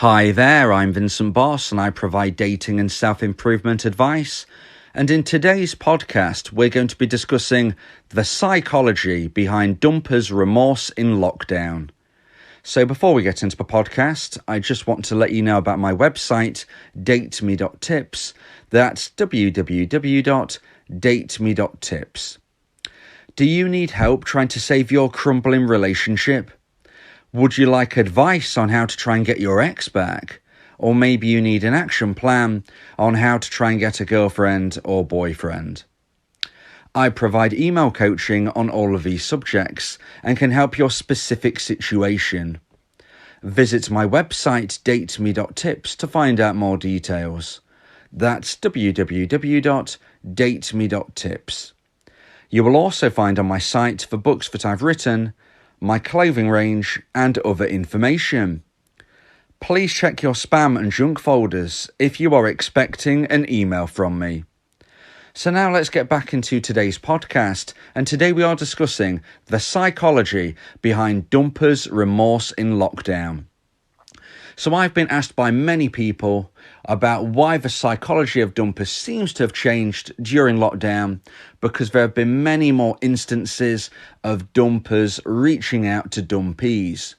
Hi there, I'm Vincent Boss and I provide dating and self-improvement advice. And in today's podcast, we're going to be discussing the psychology behind dumpers' remorse in lockdown. So before we get into the podcast, I just want to let you know about my website, dateme.tips. That's www.dateme.tips. Do you need help trying to save your crumbling relationship? Would you like advice on how to try and get your ex back? Or maybe you need an action plan on how to try and get a girlfriend or boyfriend. I provide email coaching on all of these subjects and can help your specific situation. Visit my website dateme.tips to find out more details. That's www.dateme.tips. You will also find on my site the books that I've written, my clothing range and other information. Please check your spam and junk folders if you are expecting an email from me. So now let's get back into today's podcast, and today we are discussing the psychology behind dumpers' remorse in lockdown. So I've been asked by many people about why the psychology of dumpers seems to have changed during lockdown, because there have been many more instances of dumpers reaching out to dumpees.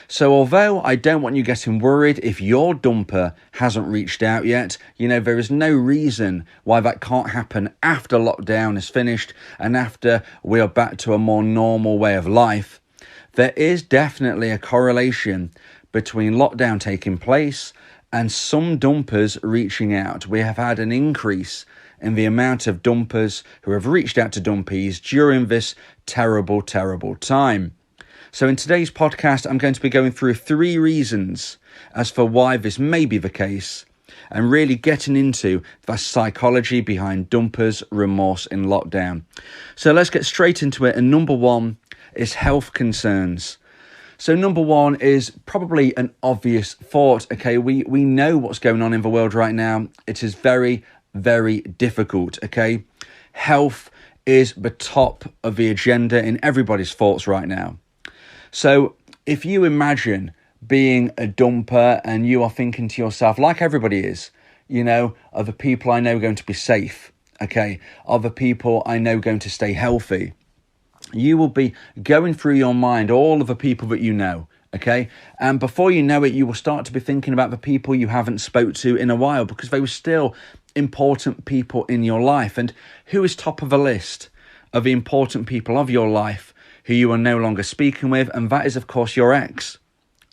So although I don't want you getting worried if your dumper hasn't reached out yet, there is no reason why that can't happen after lockdown is finished and after we are back to a more normal way of life. There is definitely a correlation between lockdown taking place and some dumpers reaching out. We have had an increase in the amount of dumpers who have reached out to dumpees during this terrible, terrible time. So in today's podcast, I'm going to be going through 3 reasons as for why this may be the case and really getting into the psychology behind dumpers' remorse in lockdown. So let's get straight into it. And number 1 is health concerns. So number 1 is probably an obvious thought. Okay, we know what's going on in the world right now. It is very, very difficult. Okay, health is the top of the agenda in everybody's thoughts right now. So if you imagine being a dumper and you are thinking to yourself, like everybody is, are the people I know going to be safe? Okay, are the people I know going to stay healthy? You will be going through your mind all of the people that you know, okay? And before you know it, you will start to be thinking about the people you haven't spoke to in a while because they were still important people in your life. And who is top of the list of the important people of your life who you are no longer speaking with? And that is, of course, your ex.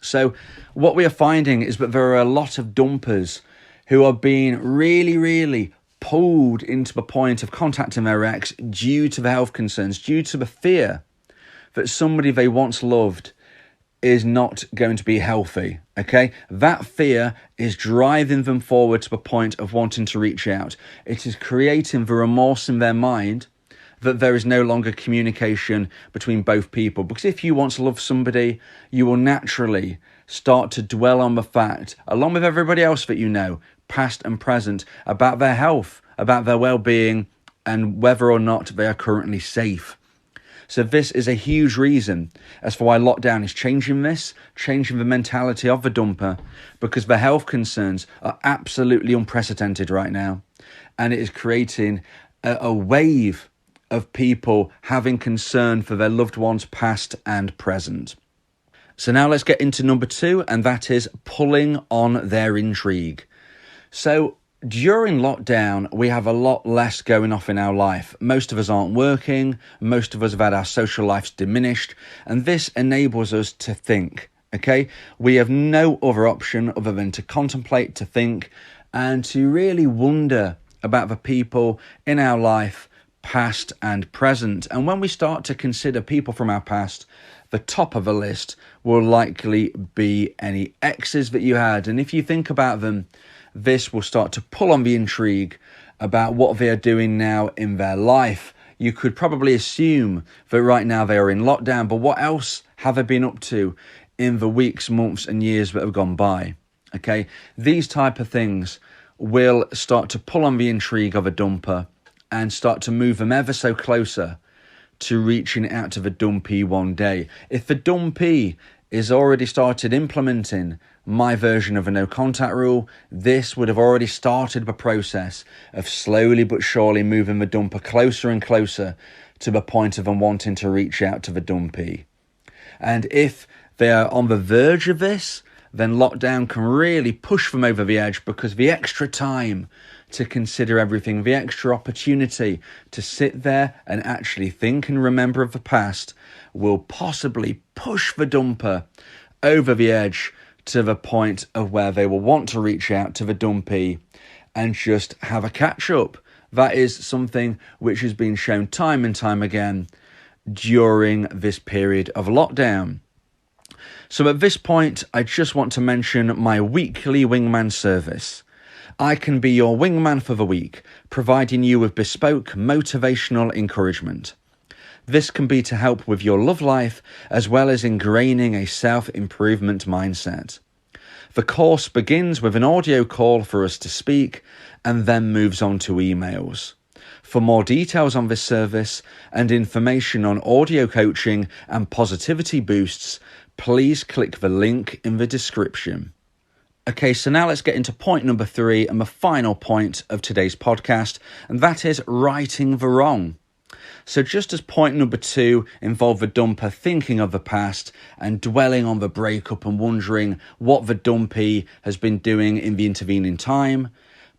So what we are finding is that there are a lot of dumpers who are being really, really pulled into the point of contacting their ex due to the health concerns, due to the fear that somebody they once loved is not going to be healthy, okay? That fear is driving them forward to the point of wanting to reach out. It is creating the remorse in their mind that there is no longer communication between both people. Because if you once loved somebody, you will naturally start to dwell on the fact, along with everybody else that you know, past and present, about their health, about their well-being, and whether or not they are currently safe. So this is a huge reason as for why lockdown is changing the mentality of the dumper, because the health concerns are absolutely unprecedented right now. And it is creating a wave of people having concern for their loved ones past and present. So now let's get into number 2, and that is pulling on their intrigue. So during lockdown, we have a lot less going off in our life. Most of us aren't working. Most of us have had our social lives diminished. And this enables us to think, okay? We have no other option other than to contemplate, to think, and to really wonder about the people in our life, past and present. And when we start to consider people from our past, the top of the list will likely be any exes that you had. And if you think about them, this will start to pull on the intrigue about what they are doing now in their life. You could probably assume that right now they are in lockdown, but what else have they been up to in the weeks, months and years that have gone by? Okay, these type of things will start to pull on the intrigue of a dumper and start to move them ever so closer to reaching out to the dumpee one day. If the dumpee is already started implementing my version of a no contact rule, this would have already started the process of slowly but surely moving the dumper closer and closer to the point of them wanting to reach out to the dumpee. And if they are on the verge of this, then lockdown can really push them over the edge, because the extra time to consider everything, the extra opportunity to sit there and actually think and remember of the past will possibly push the dumper over the edge to the point of where they will want to reach out to the dumpee and just have a catch up. That is something which has been shown time and time again during this period of lockdown. So at this point, I just want to mention my weekly wingman service. I can be your wingman for the week, providing you with bespoke motivational encouragement. This can be to help with your love life, as well as ingraining a self-improvement mindset. The course begins with an audio call for us to speak, and then moves on to emails. For more details on this service and information on audio coaching and positivity boosts, please click the link in the description. Okay, so now let's get into point number 3 and the final point of today's podcast, and that is righting the wrong. So just as point number 2 involved the dumper thinking of the past and dwelling on the breakup and wondering what the dumpee has been doing in the intervening time,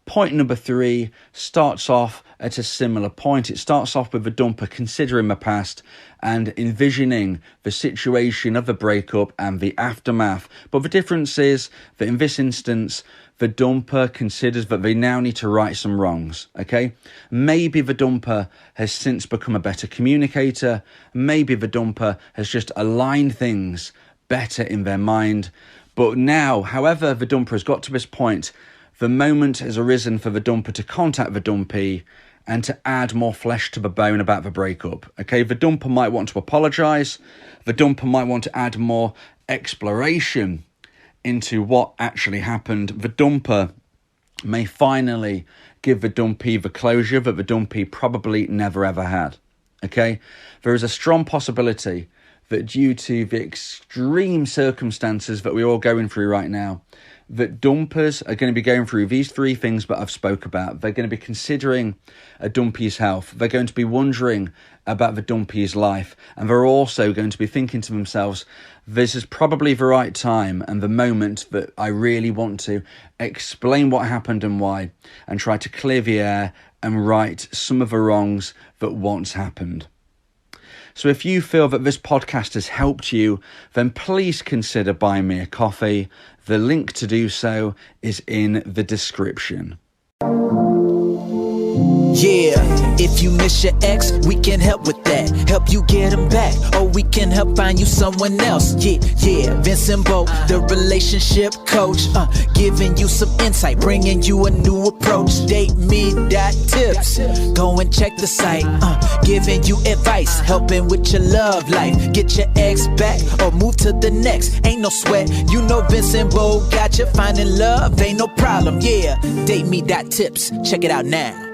point number 3 starts off at a similar point. It starts off with the dumper considering the past and envisioning the situation of the breakup and the aftermath. But the difference is that in this instance, the dumper considers that they now need to right some wrongs, okay? Maybe the dumper has since become a better communicator. Maybe the dumper has just aligned things better in their mind. But now, however the dumper has got to this point, the moment has arisen for the dumper to contact the dumpee and to add more flesh to the bone about the breakup. Okay, the dumper might want to apologise. The dumper might want to add more exploration into what actually happened. The dumper may finally give the dumpee the closure that the dumpee probably never ever had. Okay, there is a strong possibility that due to the extreme circumstances that we're all going through right now, that dumpers are going to be going through these 3 things that I've spoke about. They're going to be considering a dumpee's health. They're going to be wondering about the dumpee's life. And they're also going to be thinking to themselves, this is probably the right time and the moment that I really want to explain what happened and why, and try to clear the air and right some of the wrongs that once happened. So if you feel that this podcast has helped you, then please consider buying me a coffee. The link to do so is in the description. Yeah, if you miss your ex, we can help with that. Help you get him back, or we can help find you someone else. Yeah, Vincent Bo, the relationship coach, giving you some insight, bringing you a new approach. DateMe.tips, go and check the site, giving you advice, helping with your love life. Get your ex back, or move to the next. Ain't no sweat, you know Vincent Bo got you. Finding love ain't no problem. Yeah, DateMe.tips, check it out now.